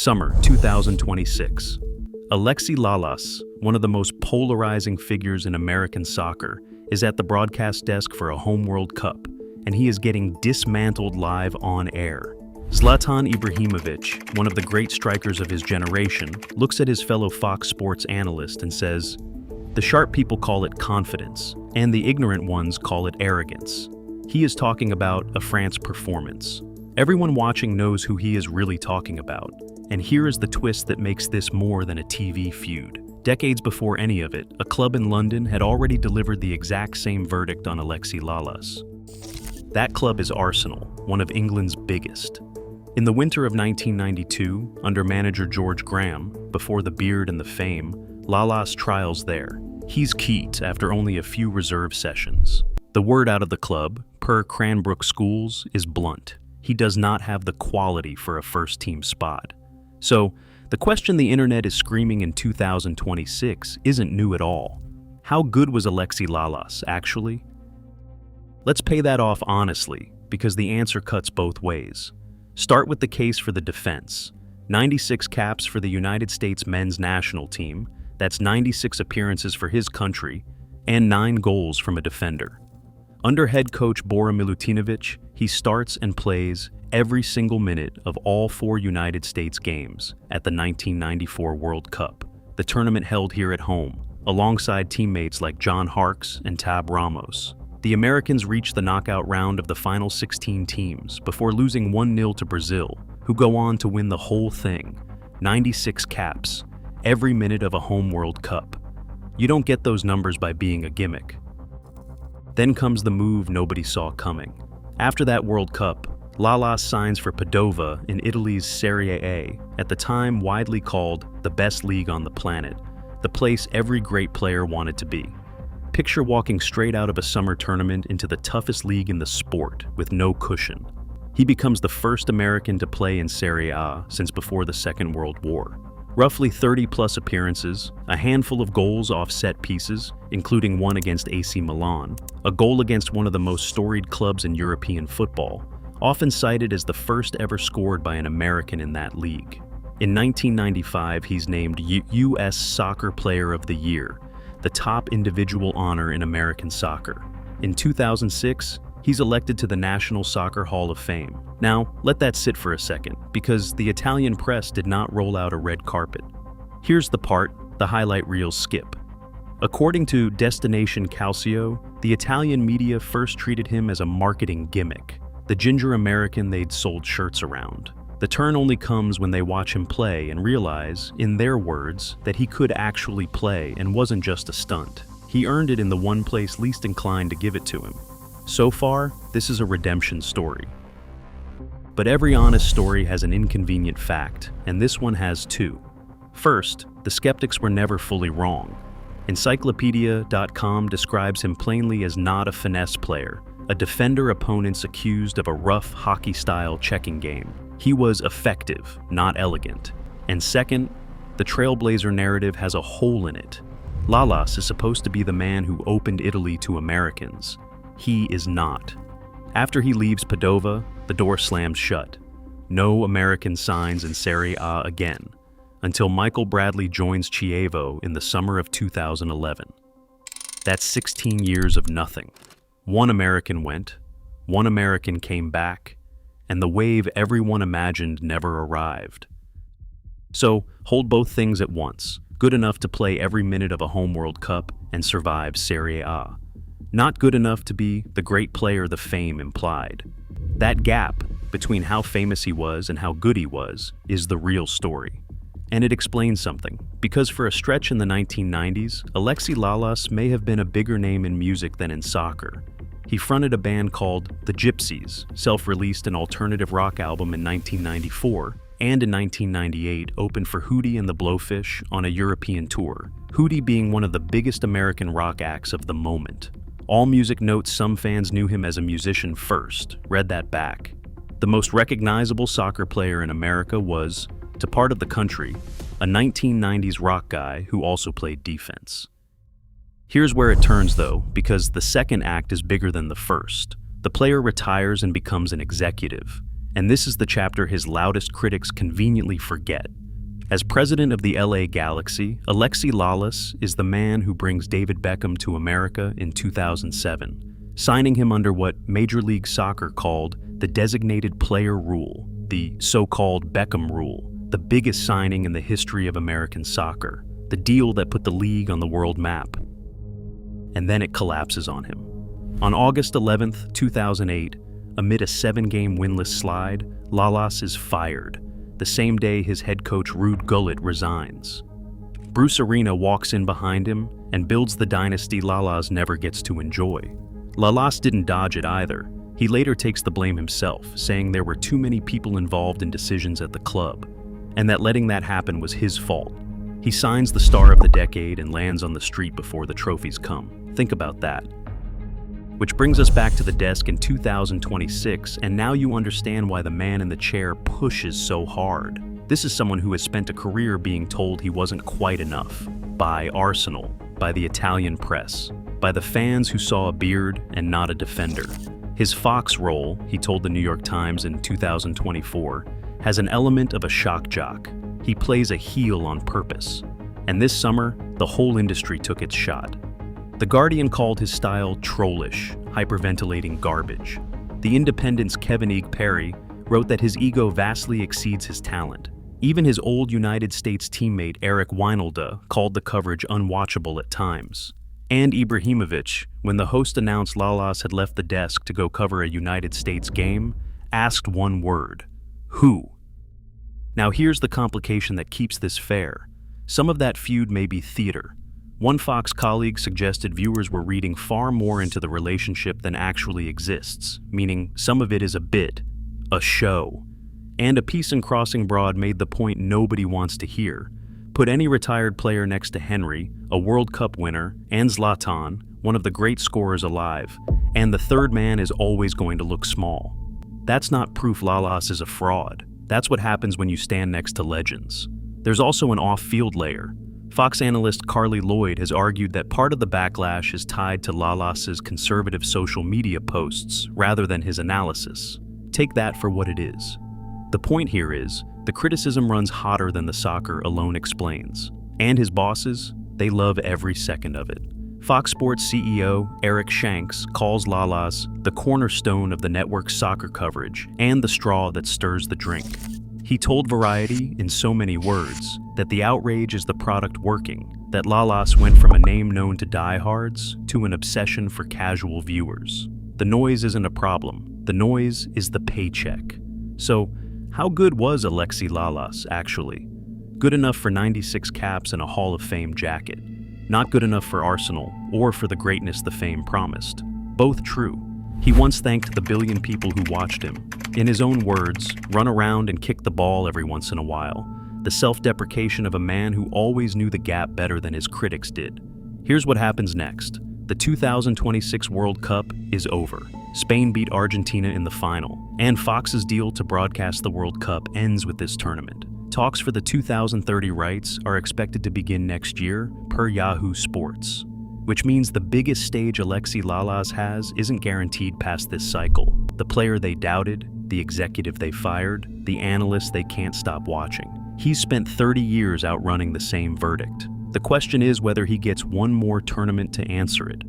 Summer 2026. Alexi Lalas, one of the most polarizing figures in American soccer, is at the broadcast desk for a home World Cup, and he is getting dismantled live on air. Zlatan Ibrahimovic, one of the great strikers of his generation, looks at his fellow Fox Sports analyst and says, "The sharp people call it confidence, and the ignorant ones call it arrogance." He is talking about a France performance. Everyone watching knows who he is really talking about, and here is the twist that makes this more than a TV feud. Decades before any of it, a club in London had already delivered the exact same verdict on Alexi Lalas. That club is Arsenal, one of England's biggest. In the winter of 1992, under manager George Graham, before the beard and the fame, Lalas trials there. He's Keat after only a few reserve sessions. The word out of the club, per Cranbrook Schools, is blunt. He does not have the quality for a first-team spot. So, the question the internet is screaming in 2026 isn't new at all. How good was Alexi Lalas, actually? Let's pay that off honestly, because the answer cuts both ways. Start with the case for the defense. 96 caps for the United States men's national team, that's 96 appearances for his country, and 9 goals from a defender. Under head coach Bora Milutinovic, he starts and plays every single minute of all 4 United States games at the 1994 World Cup, the tournament held here at home, alongside teammates like John Harkes and Tab Ramos. The Americans reached the knockout round of the final 16 teams before losing 1-0 to Brazil, who go on to win the whole thing, 96 caps, every minute of a home World Cup. You don't get those numbers by being a gimmick. Then comes the move nobody saw coming. After that World Cup, Lalas signs for Padova in Italy's Serie A, at the time widely called the best league on the planet, the place every great player wanted to be. Picture walking straight out of a summer tournament into the toughest league in the sport with no cushion. He becomes the first American to play in Serie A since before the Second World War. Roughly 30-plus appearances, a handful of goals off set pieces, including one against AC Milan, a goal against one of the most storied clubs in European football, often cited as the first ever scored by an American in that league. In 1995, he's named U.S. Soccer Player of the Year, the top individual honor in American soccer. In 2006, he's elected to the National Soccer Hall of Fame. Now, let that sit for a second, because the Italian press did not roll out a red carpet. Here's the part the highlight reels skip. According to Destination Calcio, the Italian media first treated him as a marketing gimmick, the ginger American they'd sold shirts around. The turn only comes when they watch him play and realize, in their words, that he could actually play and wasn't just a stunt. He earned it in the one place least inclined to give it to him. So far, this is a redemption story. But every honest story has an inconvenient fact, and this one has too. First, the skeptics were never fully wrong. Encyclopedia.com describes him plainly as not a finesse player, a defender opponents accused of a rough hockey-style checking game. He was effective, not elegant. And second, the Trailblazer narrative has a hole in it. Lalas is supposed to be the man who opened Italy to Americans. He is not. After he leaves Padova, the door slams shut. No American signs in Serie A again, until Michael Bradley joins Chievo in the summer of 2011. That's 16 years of nothing. One American went, one American came back, and the wave everyone imagined never arrived. So, hold both things at once, good enough to play every minute of a home World Cup and survive Serie A. Not good enough to be the great player the fame implied. That gap between how famous he was and how good he was is the real story. And it explains something, because for a stretch in the 1990s, Alexi Lalas may have been a bigger name in music than in soccer. He fronted a band called The Gypsies, self-released an alternative rock album in 1994, and in 1998 opened for Hootie and the Blowfish on a European tour, Hootie being one of the biggest American rock acts of the moment. AllMusic notes some fans knew him as a musician first, read that back. The most recognizable soccer player in America was, to part of the country, a 1990s rock guy who also played defense. Here's where it turns though, because the second act is bigger than the first. The player retires and becomes an executive. And this is the chapter his loudest critics conveniently forget. As president of the LA Galaxy, Alexi Lalas is the man who brings David Beckham to America in 2007, signing him under what Major League Soccer called the designated player rule, the so-called Beckham rule, the biggest signing in the history of American soccer, the deal that put the league on the world map. And then it collapses on him. On August 11th, 2008, amid a 7-game winless slide, Lalas is fired, the same day his head coach Ruud Gullit resigns. Bruce Arena walks in behind him and builds the dynasty Lalas never gets to enjoy. Lalas didn't dodge it either. He later takes the blame himself, saying there were too many people involved in decisions at the club, and that letting that happen was his fault. He signs the star of the decade and lands on the street before the trophies come. Think about that. Which brings us back to the desk in 2026, and now you understand why the man in the chair pushes so hard. This is someone who has spent a career being told he wasn't quite enough. By Arsenal, by the Italian press, by the fans who saw a beard and not a defender. His Fox role, he told the New York Times in 2024, has an element of a shock jock. He plays a heel on purpose. And this summer, the whole industry took its shot. The Guardian called his style trollish, hyperventilating garbage. The Independent's Kevin Ig Perry wrote that his ego vastly exceeds his talent. Even his old United States teammate Eric Wynalda called the coverage unwatchable at times. And Ibrahimovic, when the host announced Lalas had left the desk to go cover a United States game, asked one word: who? Now here's the complication that keeps this fair. Some of that feud may be theater. One Fox colleague suggested viewers were reading far more into the relationship than actually exists, meaning some of it is a bit, a show. And a piece in Crossing Broad made the point nobody wants to hear. Put any retired player next to Henry, a World Cup winner, and Zlatan, one of the great scorers alive, and the third man is always going to look small. That's not proof Lalas is a fraud. That's what happens when you stand next to legends. There's also an off-field layer. Fox analyst Carly Lloyd has argued that part of the backlash is tied to Lalas's conservative social media posts rather than his analysis. Take that for what it is. The point here is, the criticism runs hotter than the soccer alone explains. And his bosses, they love every second of it. Fox Sports CEO Eric Shanks calls Lalas the cornerstone of the network's soccer coverage and the straw that stirs the drink. He told Variety, in so many words, that the outrage is the product working, that Lalas went from a name known to diehards to an obsession for casual viewers. The noise isn't a problem. The noise is the paycheck. So, how good was Alexi Lalas, actually? Good enough for 96 caps and a Hall of Fame jacket. Not good enough for Arsenal, or for the greatness the fame promised. Both true. He once thanked the billion people who watched him. In his own words, run around and kick the ball every once in a while. The self-deprecation of a man who always knew the gap better than his critics did. Here's what happens next. The 2026 World Cup is over. Spain beat Argentina in the final, and Fox's deal to broadcast the World Cup ends with this tournament. Talks for the 2030 rights are expected to begin next year, per Yahoo Sports. Which means the biggest stage Alexi Lalas has isn't guaranteed past this cycle. The player they doubted, the executive they fired, the analyst they can't stop watching. He's spent 30 years outrunning the same verdict. The question is whether he gets one more tournament to answer it.